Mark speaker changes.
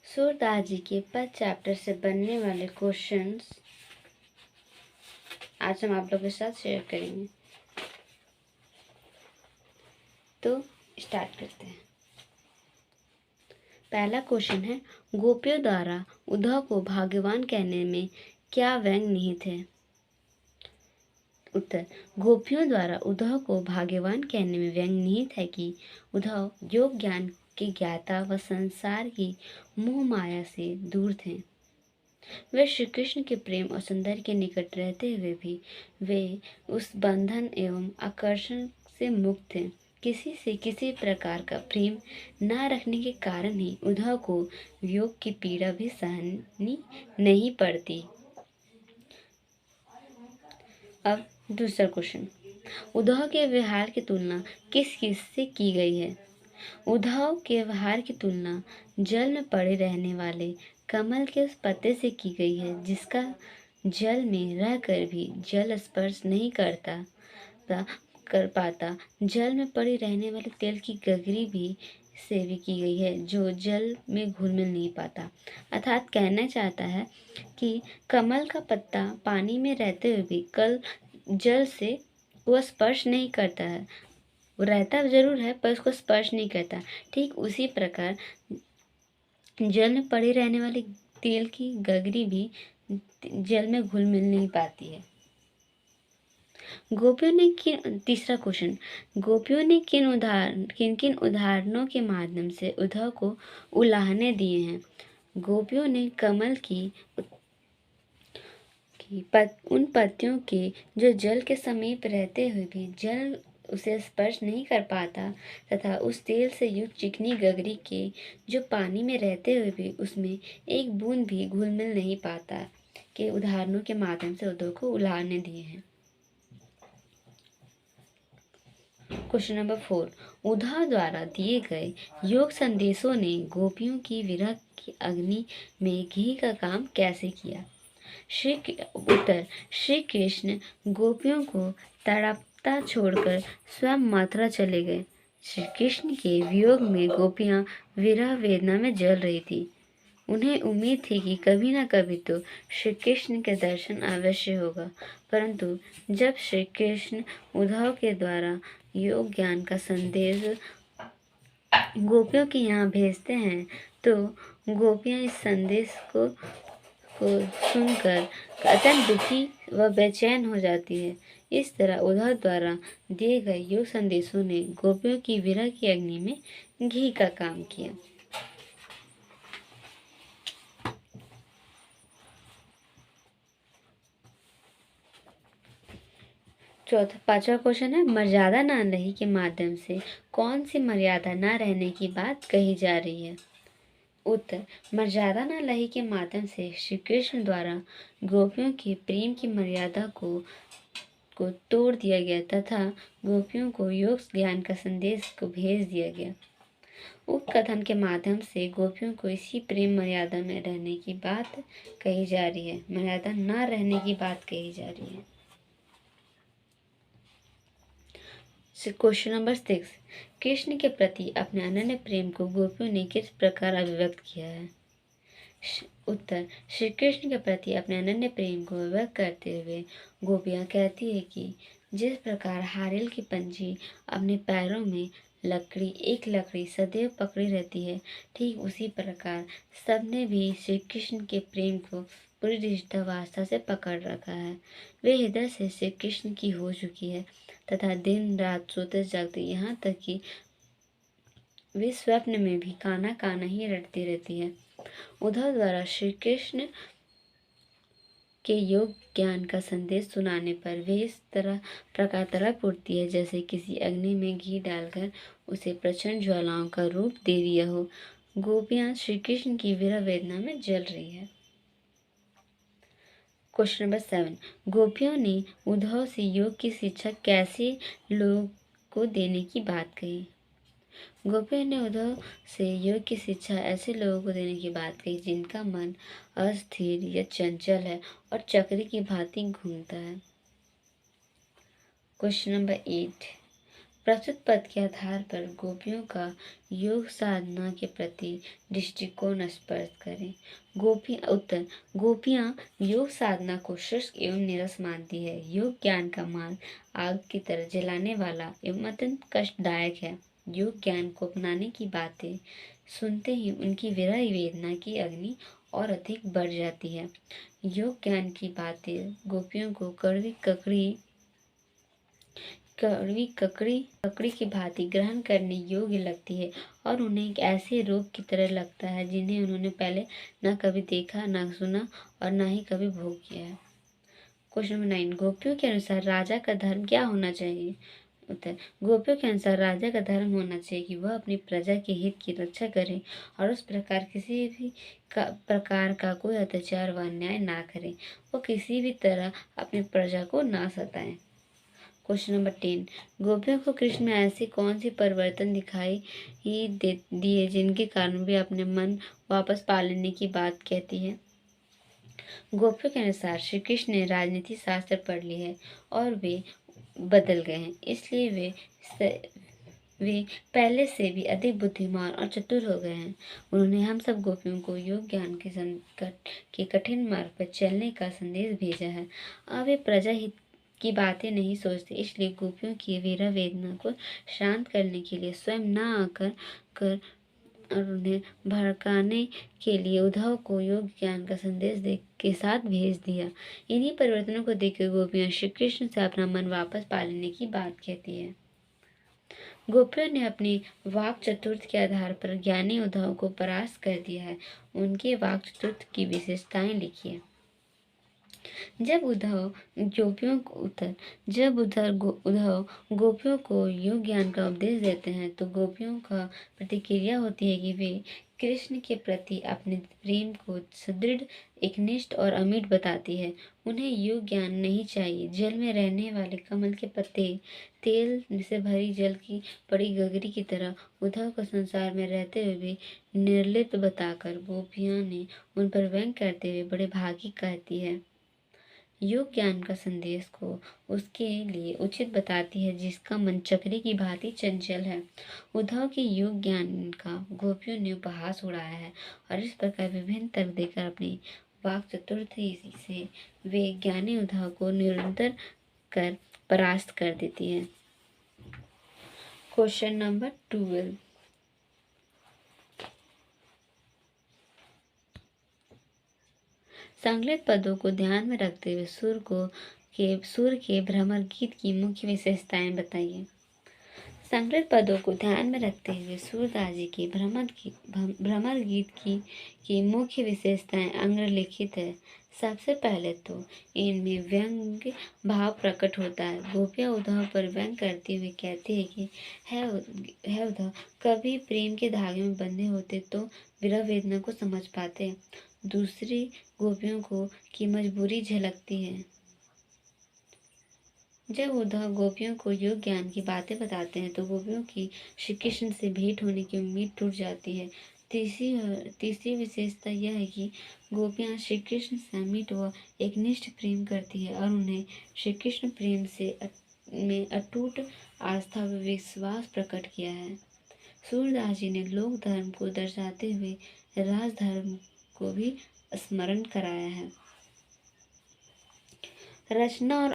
Speaker 1: सूरदास जी के पद चैप्टर से बनने वाले क्वेश्चंस आज हम आप लोगों के साथ शेयर करेंगे। तो स्टार्ट करते हैं। पहला क्वेश्चन है, गोपियों द्वारा उद्धव को भाग्यवान कहने में क्या व्यंग निहित है? उत्तर, गोपियों द्वारा उद्धव को भाग्यवान कहने में व्यंग निहित है कि उद्धव योग ज्ञान के ज्ञाता व संसार की मोह माया से दूर थे। वे श्री कृष्ण के प्रेम और सौंदर्य के निकट रहते हुए भी वे उस बंधन एवं आकर्षण से मुक्त थे। किसी से किसी प्रकार का प्रेम न रखने के कारण ही उद्धव को वियोग की पीड़ा भी सहनी नहीं पड़ती। अब दूसरा क्वेश्चन, उद्धव के व्यवहार की तुलना किस किस से की गई है? उद्धव के व्यवहार की तुलना जल में पड़े रहने वाले कमल के उस पत्ते से की गई है जिसका जल में रहकर भी जल स्पर्श नहीं कर पाता। जल में पड़ी रहने वाले तेल की गगरी भी से भी की गई है जो जल में घुल मिल नहीं पाता। अर्थात कहना चाहता है कि कमल का पत्ता पानी में रहते हुए भी जल से वह स्पर्श नहीं करता है, वो रहता जरूर है पर उसको स्पर्श नहीं करता। ठीक उसी प्रकार जल में पड़े रहने वाली तेल की गगरी भी जल में घुल मिल नहीं पाती है। तीसरा क्वेश्चन, गोपियों ने किन किन उदाहरणों के माध्यम से उद्धव को उलाहने दिए हैं? गोपियों ने कमल उन पत्तियों के जो जल के समीप रहते हुए भी जल उसे स्पर्श नहीं कर पाता तथा उस तेल से युक्त चिकनी गगरी के जो पानी में रहते हुए भी उसमें एक बूंद भी घुल मिल नहीं पाता के उदाहरणों के माध्यम से उद्धव को उलाहने दिए हैं। क्वेश्चन नंबर 4, उद्धव द्वारा दिए गए योग संदेशों ने गोपियों की विरह की अग्नि में घी का काम कैसे किया? उत्तर, श्री कृष्ण गोपियों को तड़पता छोड़कर स्वयं मथुरा चले गए। श्री कृष्ण के वियोग में गोपियां विरह वेदना में जल रही थी। उन्हें उम्मीद थी कि कभी न कभी तो श्री कृष्ण के दर्शन अवश्य होगा, परंतु जब श्री कृष्ण उद्धव के द्वारा योग ज्ञान का संदेश गोपियों के यहाँ भेजते हैं तो गोपियां इस संदेश को सुनकर अत्यंत दुखी व बेचैन हो जाती है। इस तरह उद्धव द्वारा दिए गए योग संदेशों ने गोपियों की विरह की अग्नि में घी का काम किया। पांचवा क्वेश्चन है, मर्यादा न रही के माध्यम से कौन सी मर्यादा न रहने की बात कही जा रही है? उत्तर, मर्यादा न लही के माध्यम से श्री कृष्ण द्वारा गोपियों के प्रेम की मर्यादा को तोड़ दिया गया तथा गोपियों को योग ज्ञान का संदेश को भेज दिया गया। उक्त कथन के माध्यम से गोपियों को इसी प्रेम मर्यादा में रहने की बात कही जा रही है, मर्यादा न रहने की बात कही जा रही है। क्वेश्चन नंबर 6, कृष्ण के प्रति अपने अनन्य प्रेम को गोपियों ने किस प्रकार अभिव्यक्त किया है? उत्तर, श्री कृष्ण के प्रति अपने अनन्य प्रेम को अभिव्यक्त करते हुए गोपियां कहती है कि जिस प्रकार हारिल की पंछी अपने पैरों में एक लकड़ी सदैव पकड़ी रहती है, ठीक उसी प्रकार सबने भी श्री कृष्ण के प्रेम को पूरी दृढ़ता व आस्था से पकड़ रखा है। वे हृदय से श्री कृष्ण की हो चुकी है तथा दिन रात सोते जागते यहाँ तक कि वे स्वप्न में भी काना काना ही रटती रहती है। उद्धव द्वारा श्री कृष्ण के योग ज्ञान का संदेश सुनाने पर वे इस प्रकार तड़प उठती है जैसे किसी अग्नि में घी डालकर उसे प्रचंड ज्वालाओं का रूप दे दिया हो। गोपियां श्री कृष्ण की विरह वेदना में जल रही है। क्वेश्चन नंबर 7, गोपियों ने उद्धव से योग की शिक्षा कैसे लोगों को देने की बात कही? गोपियों ने उद्धव से योग की शिक्षा ऐसे लोगों को देने की बात कही जिनका मन अस्थिर या चंचल है और चक्री की भांति घूमता है। क्वेश्चन नंबर 8, प्रस्तुत पद के आधार पर गोपियों का योग साधना के प्रति दृष्टिकोण स्पष्ट करें। उत्तर, गोपियां योग साधना को शुष्क एवं नीरस मानती है। योग ज्ञान का मार्ग आग की तरह जलाने वाला एवं अत्यंत कष्टदायक है। योग ज्ञान को अपनाने की बातें सुनते ही उनकी विरह वेदना की अग्नि और अधिक बढ़ जाती है। योग ज्ञान की बातें गोपियों को ककड़ी की भांति ग्रहण करने योग्य लगती है और उन्हें एक ऐसे रोग की तरह लगता है जिन्हें उन्होंने पहले न कभी देखा, न सुना और न ही कभी भोग किया है। क्वेश्चन नंबर 9, गोपियों के अनुसार राजा का धर्म क्या होना चाहिए? उत्तर, गोपियों के अनुसार राजा का धर्म होना चाहिए कि वह अपनी प्रजा के हित की रक्षा करे और उस प्रकार किसी भी प्रकार का कोई अत्याचार व अन्याय ना करे। वो किसी भी तरह अपनी प्रजा को ना सताए। क्वेश्चन नंबर 10, गोपियों को कृष्ण में ऐसी कौन सी परिवर्तन दिखाई दिए जिनके कारण वे अपने मन वापस पा लेने की बात कहती है? गोपियों के अनुसार श्री कृष्ण ने राजनीति शास्त्र पढ़ ली है और वे बदल गए हैं, इसलिए वे पहले से भी अधिक बुद्धिमान और चतुर हो गए हैं। उन्होंने हम सब गोपियों को योग ज्ञान के संकट के कठिन मार्ग पर चलने का संदेश भेजा है। अब वे प्रजा हित की बातें नहीं सोचते, इसलिए गोपियों की वीरा वेदना को शांत करने के लिए स्वयं न आकर और उन्हें भड़काने के लिए उद्धव को योग ज्ञान का संदेश के साथ भेज दिया। इन्हीं परिवर्तनों को देखकर गोपियां श्री कृष्ण से अपना मन वापस पा लेने की बात कहती है। गोपियों ने अपनी वाक चतुर्थ के आधार पर ज्ञानी उद्धव को परास्त कर दिया है। उनके वाक चतुर्थ की विशेषताएं लिखिए। जब उद्धव गोपियों को योग ज्ञान का उपदेश देते हैं तो गोपियों का प्रतिक्रिया होती है कि वे कृष्ण के प्रति अपने प्रेम को सुदृढ़, एकनिष्ठ और अमिट बताती है। उन्हें योग ज्ञान नहीं चाहिए। जल में रहने वाले कमल के पत्ते तेल से भरी जल की पड़ी गगरी की तरह उद्धव को संसार में रहते हुए भी निर्लिप्त बताकर गोपियां ने उन पर व्यंग करते हुए बड़े भागी कहती है। योग ज्ञान का संदेश को उसके लिए उचित बताती है जिसका मन चक्री की भांति चंचल है। उद्धव के योग ज्ञान का गोपियों ने उपहास उड़ाया है और इस प्रकार विभिन्न तर्क देकर अपनी वाक चतुर्थी से वे ज्ञानी उद्धव को निरंतर कर परास्त कर देती है। क्वेश्चन नंबर 12, संकलित पदों को ध्यान में रखते हुए सुर के भ्रमर गीत की मुख्य विशेषताएं बताइए। संकलित पदों को ध्यान में रखते हुए सूरदास जी के भ्रमर गीत की मुख्य विशेषताएं अग्रलिखित है। सबसे पहले तो इनमें व्यंग्य भाव प्रकट होता है। गोपियां उद्धव पर व्यंग करती हुए कहती है कि है उद्धव, कभी प्रेम के धागे में बंधे होते तो विरह वेदना को समझ पाते। दूसरी गोपियों की मजबूरी झलकती है। जब उद्धव गोपियों को योग ज्ञान की बातें बताते हैं तो गोपियों की श्री कृष्ण से भेंट होने की उम्मीद टूट जाती है। तीसरी विशेषता यह है कि गोपियां श्री कृष्ण से अमिट व एकनिष्ठ प्रेम करती है और उन्हें श्री कृष्ण प्रेम में अटूट आस्था व विश्वास प्रकट किया है। सूरदास जी ने लोक धर्म को दर्शाते हुए राजधर्म को भी स्मरण कराया है। रचना और